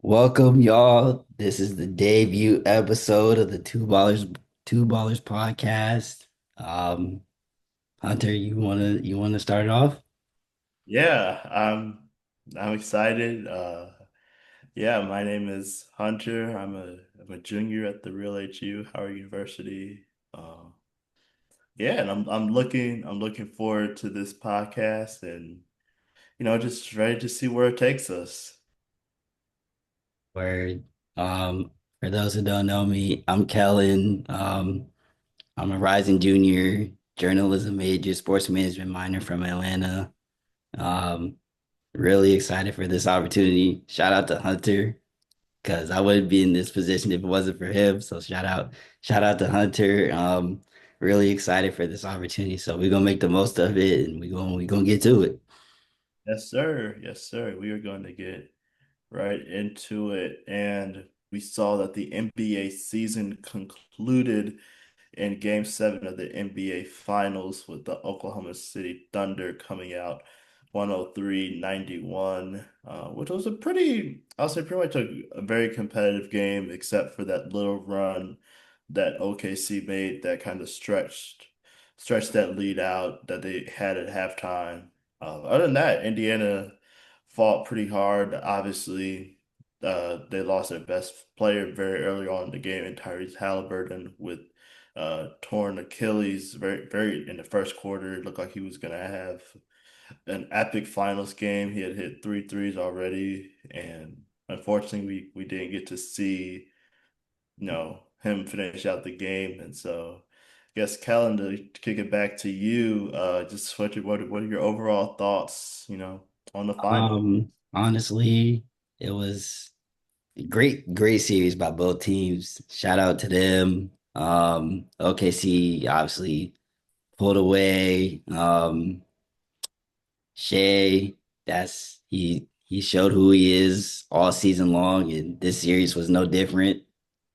Welcome, y'all. This is the debut episode of the Two Ballers podcast. Um, Hunter, you wanna start off? Yeah, I'm excited. Yeah, my name is Hunter. I'm a junior at the Real HU Howard University. Uh, yeah, and I'm looking forward to this podcast and just ready to see where it takes us. Where for those who don't know me, I'm Kellen. I'm a rising junior, journalism major, sports management minor from Atlanta. Um, really excited for this opportunity. Shout out to Hunter, because I wouldn't be in this position if it wasn't for him. So shout out to Hunter. Really excited for this opportunity. So we're gonna make the most of it, and we're gonna get to it. Yes, sir. Yes, sir. We are going to get right into it. And we saw that the NBA season concluded in Game 7 of the NBA Finals with the Oklahoma City Thunder coming out 103-91, which was I'll say pretty much a very competitive game, except for that little run that OKC made that kind of stretched that lead out that they had at halftime. Other than that, Indiana fought pretty hard. Obviously, they lost their best player very early on in the game, and Tyrese Halliburton with torn Achilles very in the first quarter. It looked like he was gonna have an epic finals game. He had hit three threes already, and unfortunately, we didn't get to see him finish out the game. And so, I guess Kellen, to kick it back to you, just what are your overall thoughts, on the final? Honestly, it was a great series by both teams. Shout out to them. OKC obviously pulled away. Shea, he showed who he is all season long, and this series was no different.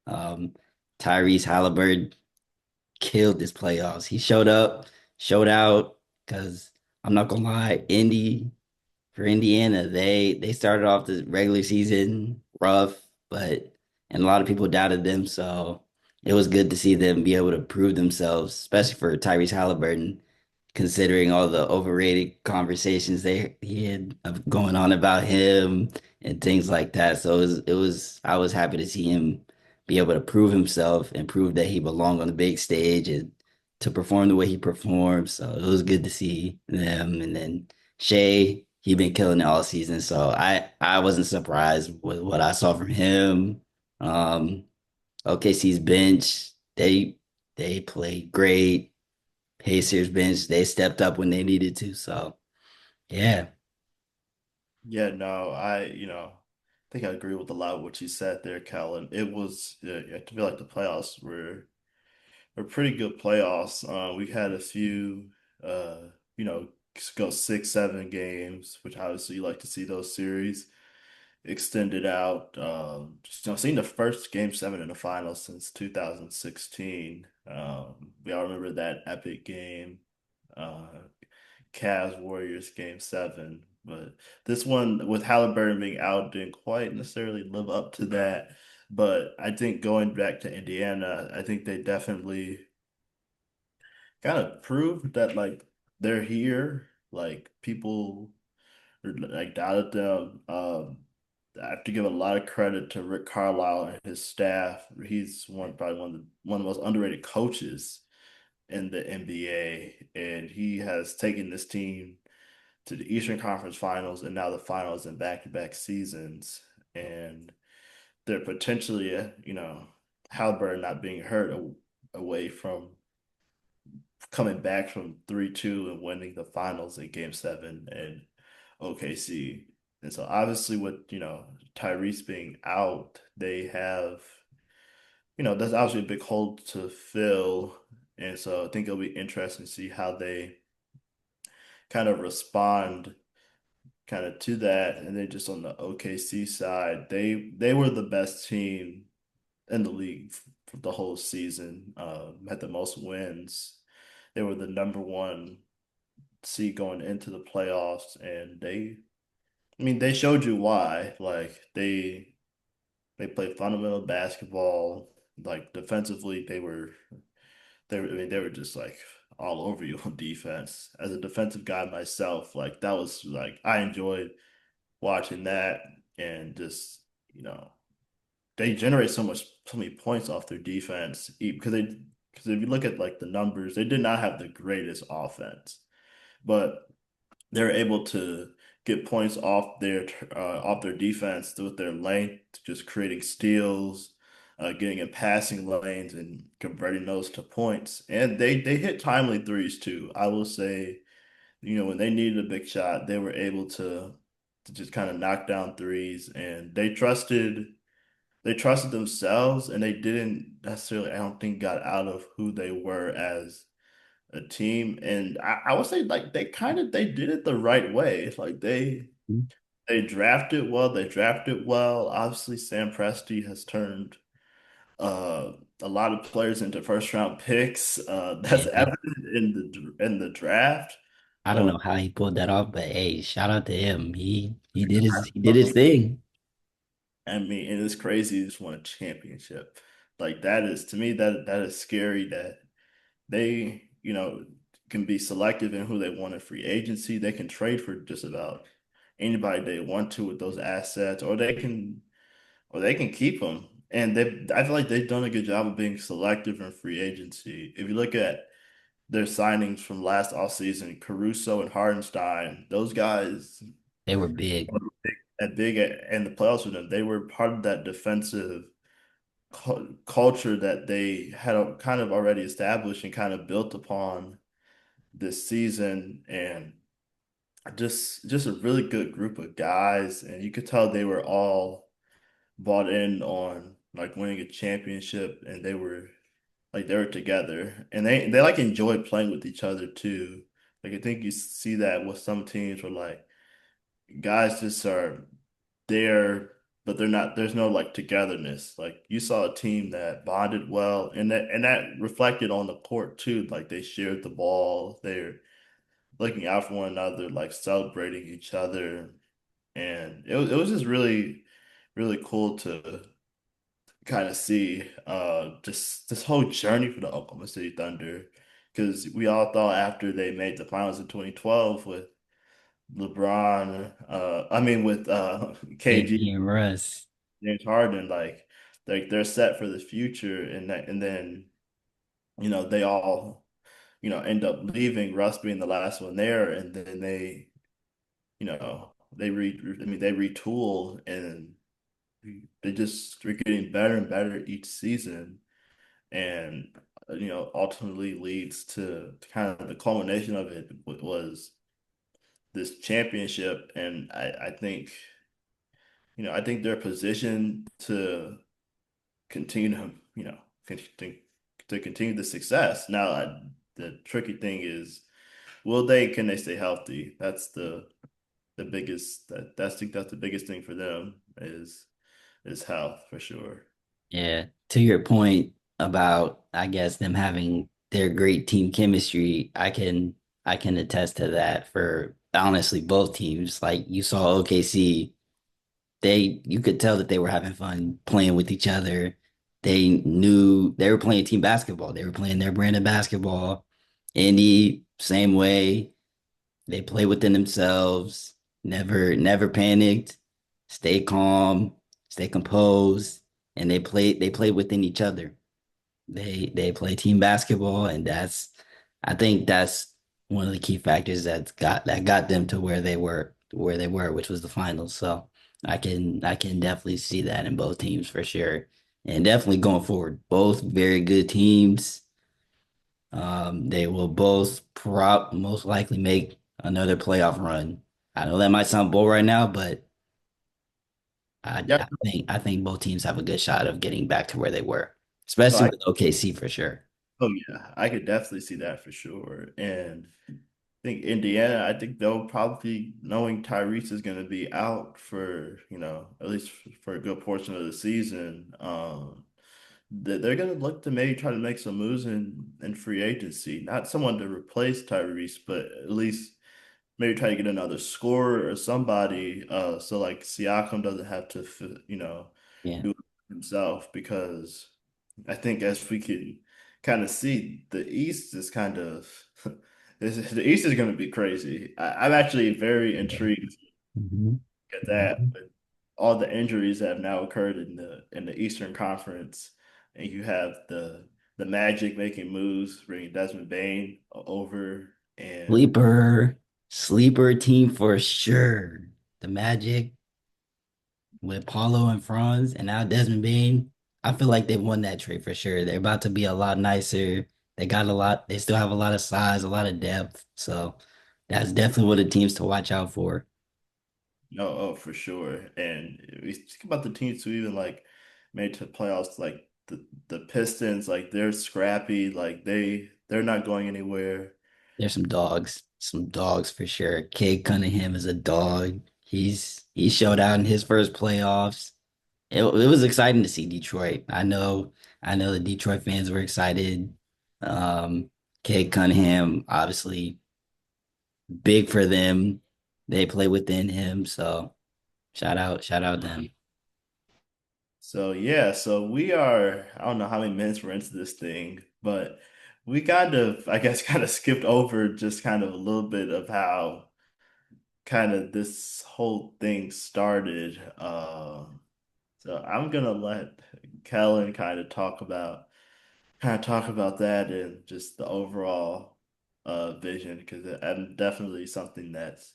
Um, Tyrese Halliburton killed this playoffs. He showed up, showed out, because I'm not gonna lie, for Indiana, they started off the regular season rough, but and a lot of people doubted them, so it was good to see them be able to prove themselves, especially for Tyrese Halliburton, considering all the overrated conversations they he had going on about him and things like that. So it was I was happy to see him be able to prove himself and prove that he belonged on the big stage and to perform the way he performed. So it was good to see them. And then Shea, he been killing it all season. So I wasn't surprised with what I saw from him. Um OKC's bench, they played great. Pacers bench, they stepped up when they needed to. So yeah. Yeah, no, think I agree with a lot of what you said there, Kellen. I feel like the playoffs were pretty good playoffs. We had a few, you know, go 6, 7 games, which obviously you like to see those series extended out. Seeing the first Game 7 in the finals since 2016. We all remember that epic game. Uh, Cavs Warriors Game 7. But this one with Halliburton being out didn't quite necessarily live up to that. But I think going back to Indiana, I think they definitely kind of proved that like they're here. Like people like doubted them. I have to give a lot of credit to Rick Carlisle and his staff. He's probably one of the most underrated coaches in the NBA, and he has taken this team to the Eastern Conference Finals and now the finals in back-to-back seasons. And they're potentially, Halliburton not being hurt away from coming back from 3-2 and winning the finals in Game 7 and OKC. And so obviously with, Tyrese being out, they have, that's obviously a big hole to fill. And so I think it'll be interesting to see how they kind of respond kind of to that. And then just on the OKC side, they were the best team in the league for the whole season. Had the most wins. They were the number one seed going into the playoffs, and I mean, they showed you why. Like They played fundamental basketball. Like defensively, I mean, they were just like all over you on defense. As a defensive guy myself, like that was like I enjoyed watching that and just, you know, they generate so many points off their defense because if you look at like the numbers, they did not have the greatest offense, but they're able to get points off their defense with their length, just creating steals, getting in passing lanes and converting those to points. And they hit timely threes too. I will say, when they needed a big shot, they were able to just kind of knock down threes, and they trusted themselves, and they didn't necessarily, I don't think, got out of who they were as a team. And I would say like they did it the right way. Like they drafted well, they drafted well. Obviously, Sam Presti has turned uh a lot of players into first round picks. That's Yeah, evident in the draft. I don't Uh, know how he pulled that off, but hey, shout out to him. He did his thing. I mean, and it's crazy he just won a championship. Like that is to me that is scary that they, can be selective in who they want in free agency. They can trade for just about anybody they want to with those assets, or they can keep them. And I feel like they've done a good job of being selective in free agency. If you look at their signings from last offseason, Caruso and Hardenstein, those guys They were big. at big in the playoffs with them, they were part of that defensive culture that they had kind of already established and kind of built upon this season. And just a really good group of guys, and you could tell they were all bought in on like winning a championship, and they were together, and they like enjoyed playing with each other too. Like I think you see that with some teams where like guys just are there, but they're not, there's no like togetherness. Like you saw a team that bonded well, and that reflected on the court too. Like they shared the ball, they're looking out for one another, like celebrating each other. And it was just really, really cool to kind of see just this whole journey for the Oklahoma City Thunder. Because we all thought after they made the finals in 2012 with LeBron, I mean with KG, KD and Russ. James Harden, like they're set for the future, and then they all end up leaving, Russ being the last one there, and then they retool, and they're getting better and better each season, and ultimately leads to kind of the culmination of it was this championship. And I think they're positioned to continue to, to continue the success. Now, the tricky thing is, can they stay healthy? That's the biggest that's the biggest thing for them is health for sure. Yeah. To your point about, I guess, them having their great team chemistry, I can attest to that for honestly both teams. Like you saw OKC, you could tell that they were having fun playing with each other. They knew they were playing team basketball. They were playing their brand of basketball. Indy, same way. They play within themselves, never panicked, stay calm, stay composed, and they play within each other. They play team basketball, and I think that's one of the key factors that got them to where they were, which was the finals. So I can definitely see that in both teams for sure. And definitely going forward, both very good teams. They will both most likely make another playoff run. I know that might sound bold right now, but I, Yeah. I think both teams have a good shot of getting back to where they were, No, especially with OKC for sure. oh yeah, I could definitely see that for sure. And I think Indiana, I think they'll probably, knowing Tyrese is going to be out for, at least for a good portion of the season, that they're going to look to maybe try to make some moves in free agency. Not someone to replace Tyrese, but at least maybe try to get another scorer or somebody, so like Siakam doesn't have to, Yeah. himself because I think as we can kind of see, the East is kind of the East is going to be crazy. I'm actually very Yeah. intrigued Mhm. at that Mhm. with all the injuries that have now occurred in the Eastern Conference, and you have the Magic making moves, bringing Desmond Bain over, and Sleeper, sleeper team for sure. The Magic with Paulo and Franz and now Desmond Bain. I feel like they won that trade for sure. They're about to be a lot nicer. They got a lot, they still have a lot of size, a lot of depth. So that's definitely one of the teams to watch out for. no, oh, for sure. And we think about the teams who even like made to playoffs, like the Pistons, like they're scrappy, like they're not going anywhere. There's some dogs for sure. Cade Cunningham is a dog. He showed out in his first playoffs. It was exciting to see Detroit. I know the Detroit fans were excited. Um, Cade Cunningham, obviously big for them. They play within him, so shout out them. So yeah, so we are, I don't know how many minutes we're into this thing, but we kind of, I guess, kind of skipped over just kind of a little bit of how kind of this whole thing started. So I'm gonna let Kellen kind of talk about that and just the overall vision because I'm definitely something that's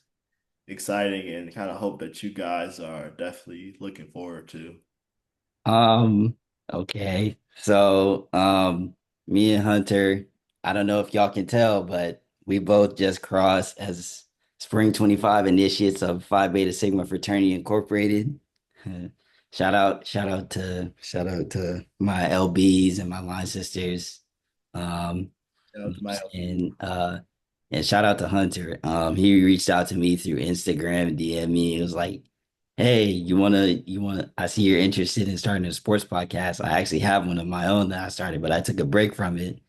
exciting and kind of hope that you guys are definitely looking forward to. Um, okay. So, me and Hunter, I don't know if y'all can tell, but we both just crossed as Spring 25 initiates of Phi Beta Sigma Fraternity Incorporated. Shout out to my LBs and my line sisters. Um, Shout out to my LP. and and shout out to Hunter. He reached out to me through Instagram, DM me. It was like, "Hey, you wanna? I see you're interested in starting a sports podcast. I actually have one of my own that I started, but I took a break from it."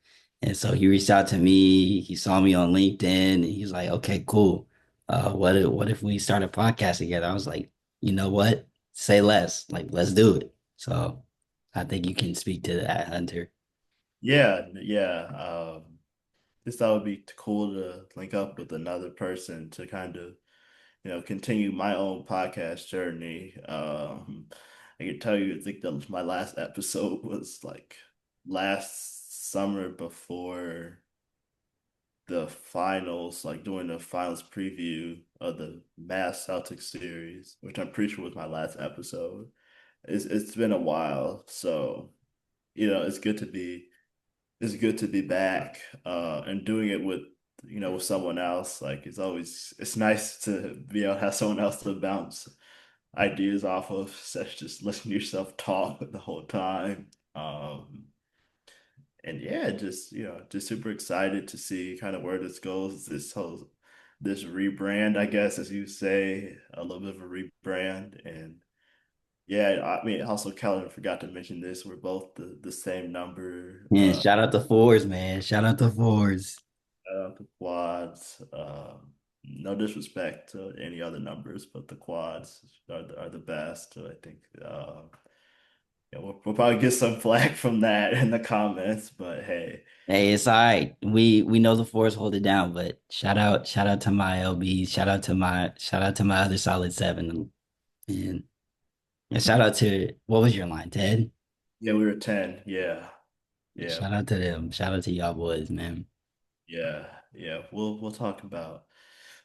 And so he reached out to me. He saw me on LinkedIn, and he was like, "Okay, cool. What if we start a podcast together?" I was like, "You know what? Say less. Like, let's do it." So I think you can speak to that, Hunter. Yeah, yeah. Just thought it would be cool to link up with another person to kind of, continue my own podcast journey. I can tell you, I think that my last episode was like last summer before the finals, like doing the finals preview of the Mass Celtics series, which I'm pretty sure was my last episode. It's been a while, so it's good to be back and doing it with with someone else. Like it's nice to be able to have someone else to bounce ideas off of instead of just listening to yourself talk the whole time. And yeah, just just super excited to see kind of where this goes. This rebrand, I guess, as you say, a little bit of a rebrand. And yeah, I mean, also Kellen forgot to mention this. We're both the same number. And shout out to Fours, man. Shout out to Fours. The quads. No disrespect to any other numbers, but the quads are the best. So I think yeah, we'll probably get some flack from that in the comments, but hey, Hey, it's all right. We know the Fours hold it down, but shout out to my LB. Shout out to my other solid seven. And shout out to what was your line, Ted? yeah, we were 10. Yeah, Yeah, yeah, shout out to them. Shout out to y'all boys, man. yeah, yeah. We'll talk about.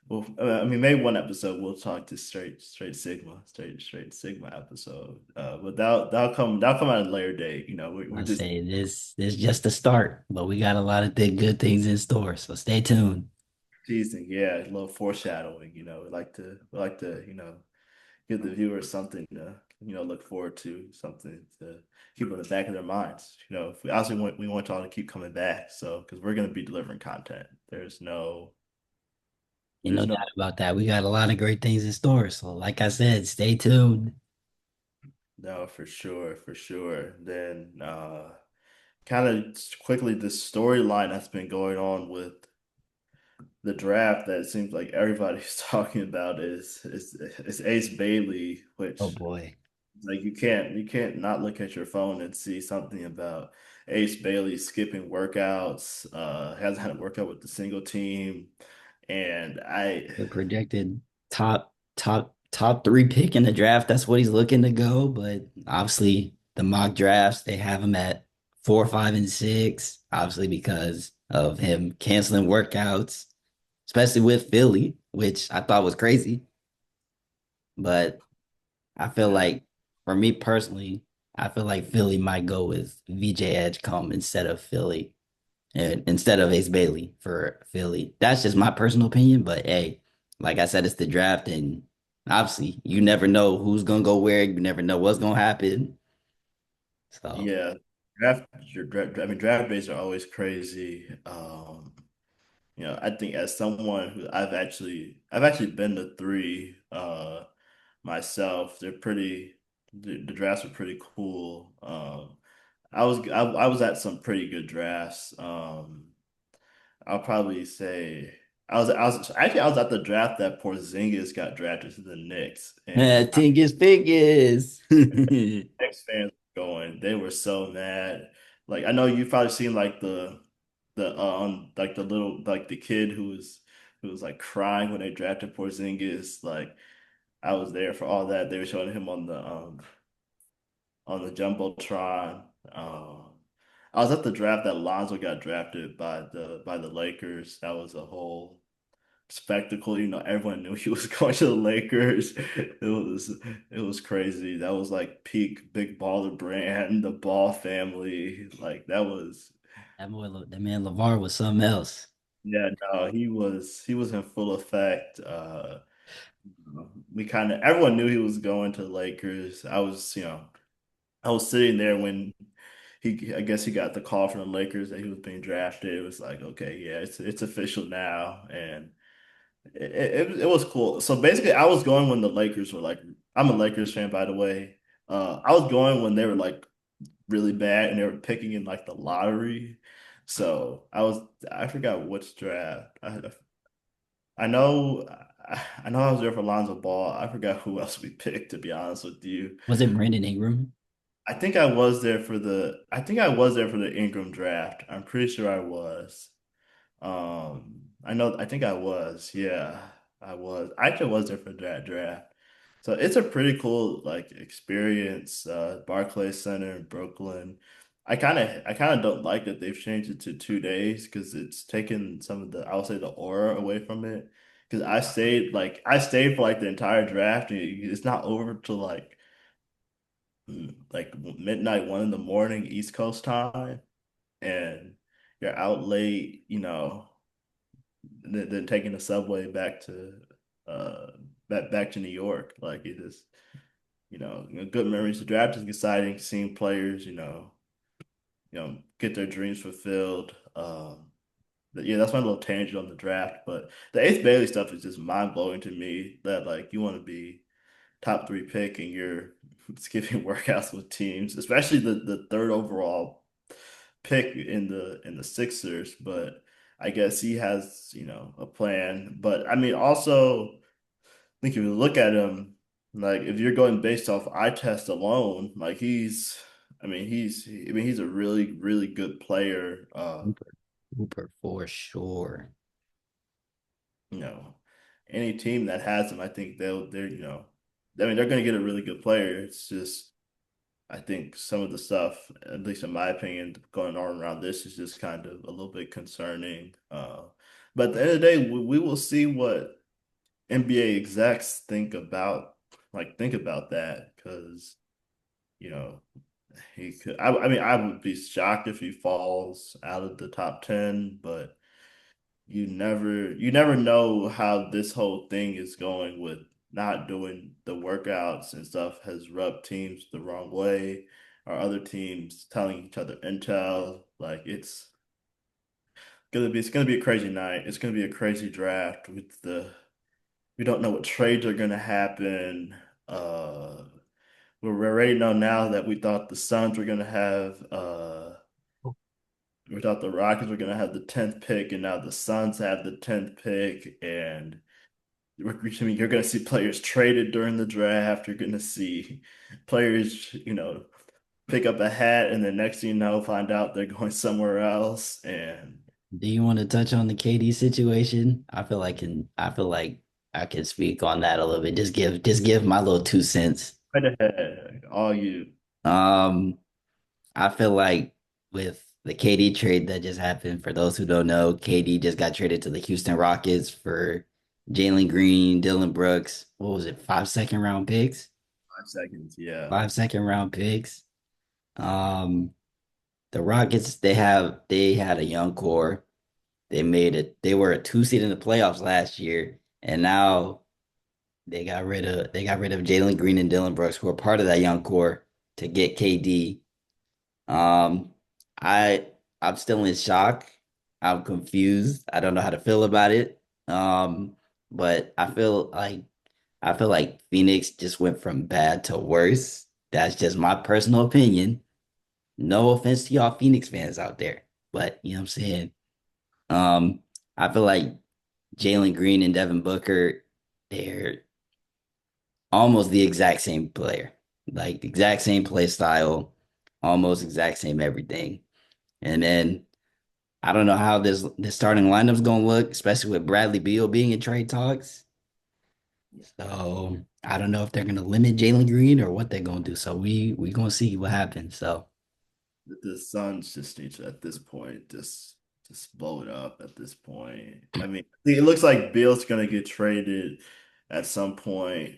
Well, I mean, maybe one episode we'll talk to straight Sigma episode. But that'll come out at a later date. We're I just say this just the start, but we got a lot of good things in store. So stay tuned. teasing. Yeah, a little foreshadowing. We like to give the viewers something to look forward to, something to keep in the back of their minds. If we want y'all to keep coming back, so because we're gonna be delivering content. You There's no no doubt about that. We got a lot of great things in store. So like I said, stay tuned. no for sure, for sure. Then kind of quickly the storyline that's been going on with the draft that it seems like everybody's talking about is Ace Bailey, Oh which boy. Like you can't not look at your phone and see something about Ace Bailey skipping workouts, hasn't had a workout with the single team. And The projected top three pick in the draft. That's what he's looking to go. But obviously, the mock drafts they have him at 4, 5, and 6. Obviously, because of him canceling workouts, especially with Philly, which I thought was crazy. But I feel yeah, like, for me personally, I feel like Philly might go with VJ Edgecombe instead of Philly and instead of Ace Bailey for Philly. That's just my personal opinion, but hey, like I said, it's the draft, and obviously you never know who's gonna go where. You never know what's gonna happen. So yeah. I mean, draft days are always crazy. I think as someone who I've actually been to three myself. The drafts are pretty cool. I was at some pretty good drafts. I'll probably say I was at the draft that Porzingis got drafted to the Knicks, yeah, and Tingus Fingers. Knicks fans were going, they were so mad. Like I know you've probably seen like the like the little like the kid who was like crying when they drafted Porzingis. Like I was there for all that. They were showing him on the jumbotron. I was at the draft that Lonzo got drafted by the Lakers. That was a whole spectacle. Everyone knew he was going to the Lakers. It was crazy. That was like peak big baller brand, the Ball family. Like that was That man LeVar was something else. yeah, no, he was in full effect. We kind of everyone knew he was going to the Lakers. I was sitting there when I guess he got the call from the Lakers that he was being drafted. It was like, okay, yeah, it's official now, and it was cool. So basically, I was going when the Lakers were like, I'm a Lakers fan, by the way. I was going when they were like really bad and they were picking in like the lottery. So I forgot which draft. I know, I know I was there for Lonzo Ball. I forgot who else we picked, to be honest with you. Was it Brandon Ingram? I think I was there for the Ingram draft. I'm pretty sure I was. I think I was. Yeah, I was. I actually was there for that draft. So it's a pretty cool like experience. Barclays Center in Brooklyn. I kind of don't like that they've changed it to 2 days because it's taken some of the I'll say the aura away from it. Because I stayed for like the entire draft and it's not over till like midnight, 1 in the morning East Coast time, and you're out late, then taking the subway uh back to New York. Like it is, good memories. The draft is exciting, seeing players, get their dreams fulfilled. But yeah, that's my little tangent on the draft. But the Ace Bailey stuff is just mind blowing to me that like you want to be top three pick and you're skipping workouts with teams, especially the third overall pick in the Sixers. But I guess he has, a plan. But I mean, also, I think if you look at him, like if you're going based off eye test alone, like he's a really, really good player. Cooper, Cooper for sure. You know, any team that has him, I think they're going to get a really good player. It's just I think some of the stuff, at least in my opinion, going on around this is just kind of a little bit concerning. But at the end of the day, we will see what NBA execs think about that because, you know, he could. I mean, I would be shocked if he falls out of the top 10, but you never know how this whole thing is going with not doing the workouts and stuff has rubbed teams the wrong way or other teams telling each other intel. Like it's gonna be a crazy night. It's gonna be a crazy draft with we don't know what trades are gonna happen. Uh we already know now that we thought the Suns were gonna have we thought the Rockets were gonna have the 10th pick and now the Suns have the 10th pick and I mean, you're going to see players traded during the draft. You're going to see players, pick up a hat and the next thing you know, find out they're going somewhere else. And Do you want to touch on the KD situation? I feel like I can speak on that a little bit. Just give my little 2 cents. right ahead, all you. Um, I feel like with the KD trade that just happened, for those who don't know, KD just got traded to the Houston Rockets for Jalen Green, Dylan Brooks. What was it? 5 second round picks? 5 seconds, yeah. 5 second round picks. Um, the Rockets, they had a young core. They were a 2 seed in the playoffs last year, and now they got rid of Jalen Green and Dylan Brooks, who are part of that young core, to get KD. Um, I I'm still in shock. I'm confused. I don't know how to feel about it. But I feel like Phoenix just went from bad to worse. That's just my personal opinion. No offense to y'all Phoenix fans out there, but you know what I'm saying. Um, I feel like Jalen Green and Devin Booker, they're almost the exact same player, like the exact same play style, almost exact same everything. And then I don't know how this starting lineup's gonna look, especially with Bradley Beal being in trade talks. So I don't know if they're gonna limit Jalen Green or what they're gonna do. So we gonna see what happens. So The Suns just need to, at this point, just blow it up at this point. I mean, it looks like Bill's gonna get traded at some point.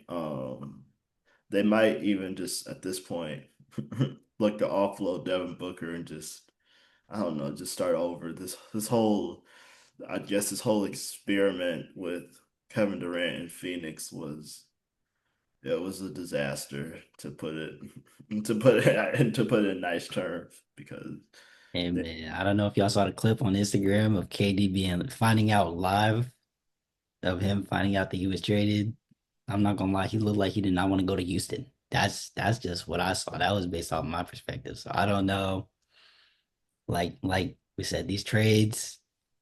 They might even just at this point look to offload Devin Booker and just I don't know, just start over. This whole I guess this whole experiment with Kevin Durant in Phoenix was it was a disaster to put it to put it in nice terms because and man, I don't know if y'all saw the clip on Instagram of KD being finding out live of him finding out that he was traded. I'm not gonna lie, he looked like he did not want to go to Houston. That's just what I saw. That was based off my perspective. So I don't know. Like we said, these trades,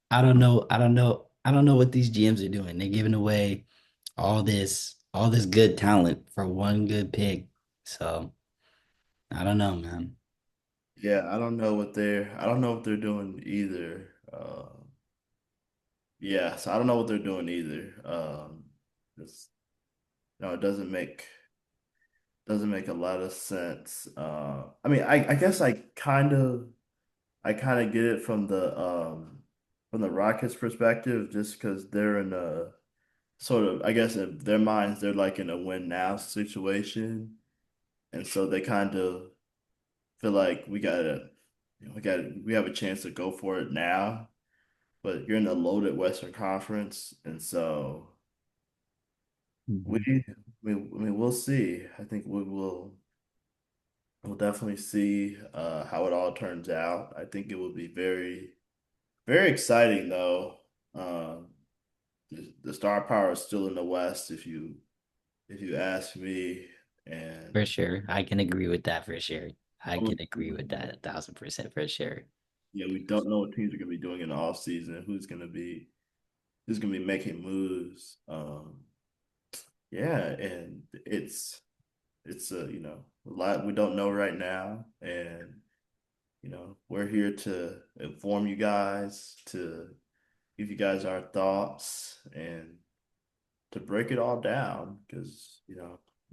I don't know what these GMs are doing. They're giving away all this good talent for one good pick. So I don't know, man. yeah, I don't know what they're doing either. Yeah, so I don't know what they're doing either. It's, no, it doesn't make a lot of sense. I mean, I guess I kind of get it from the Rockets perspective, just because they're in a sort of I guess in their minds they're like in a win now situation, and so they kind of feel like we have a chance to go for it now, but you're in a loaded Western Conference, and so we Mhm. I mean we'll see. I think we'll definitely see how it all turns out. I think it will be very exciting though. Um, the star power is still in the West if you ask me. And For sure. I can agree with that for sure. I only can agree with that 1,000% for sure. yeah, we don't know what teams are going to be doing in the offseason, who's going to be making moves. Yeah, and it's a lot we don't know right now, and we're here to inform you guys, to give you guys our thoughts, and to break it all down because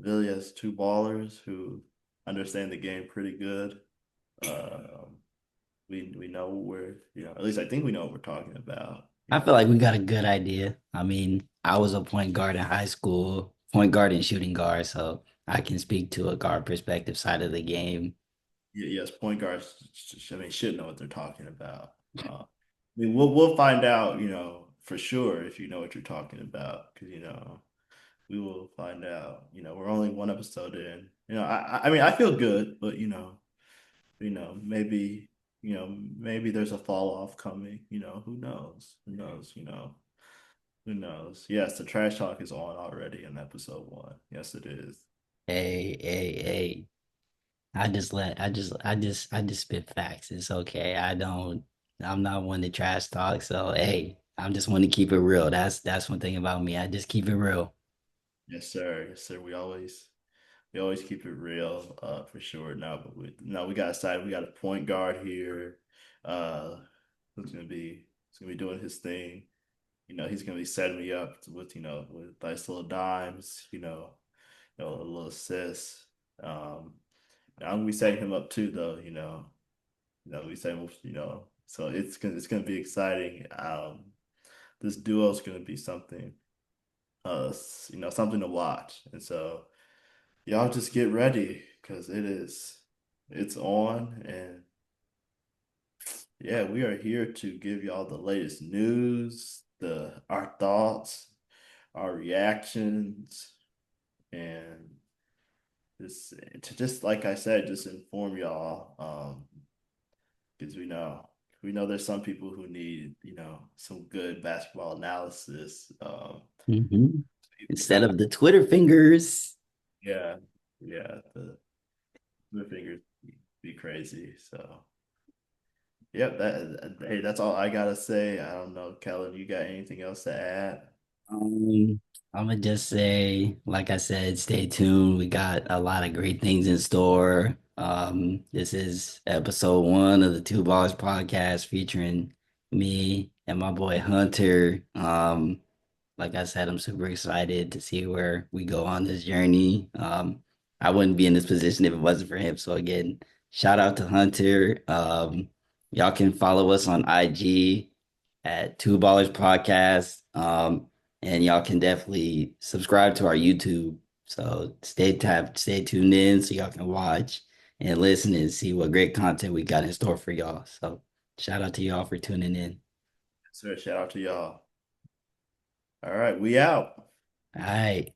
Billy has 2 ballers who understand the game pretty good. Um, we know we're at least I think we know what we're talking about. I feel like we got a good idea. I mean, I was a point guard in high school, point guard and shooting guard, so I can speak to a guard perspective side of the game. Yes, point guards. I mean, should know what they're talking about. I mean, we'll find out, for sure if you know what you're talking about, because we will find out. We're only one episode in. I mean, I feel good, but maybe maybe there's a fall off coming. Who knows? Who knows? Who knows? Yes, the trash talk is on already in episode 1. Yes, it is. Hey. I just spit facts. It's okay. I'm not one to trash talk. So hey, I'm just want to keep it real. That's one thing about me. I just keep it real. Yes, sir. Yes, sir. We always keep it real, for sure. No, but we got a side. We got a point guard here, uh, who's gonna be doing his thing. He's gonna be setting me up with with nice little dimes. A little assists. Um, I'm gonna be setting him up too, though. We say so it's gonna be exciting. This duo is gonna be something, something to watch, and so y'all just get ready because it's on, and yeah, we are here to give y'all the latest news, our thoughts, our reactions, and this to just like I said, just inform y'all, because we know there's some people who need some good basketball analysis. Hmm. People Instead got of the Twitter fingers. yeah, yeah, the fingers be crazy. So yep, hey, that's all I gotta say. I don't know, Kellen, you got anything else to add? Um, I'm gonna just say, like I said, stay tuned. We got a lot of great things in store. This is episode 1 of the 2Ballers podcast featuring me and my boy Hunter. Like I said, I'm super excited to see where we go on this journey. I wouldn't be in this position if it wasn't for him. So again, shout out to Hunter. Y'all can follow us on IG at 2Ballers Podcast. And y'all can definitely subscribe to our YouTube. So stay tuned in so y'all can watch and listen and see what great content we got in store for y'all. So shout out to y'all for tuning in. So shout out to y'all. All right, we out. All right.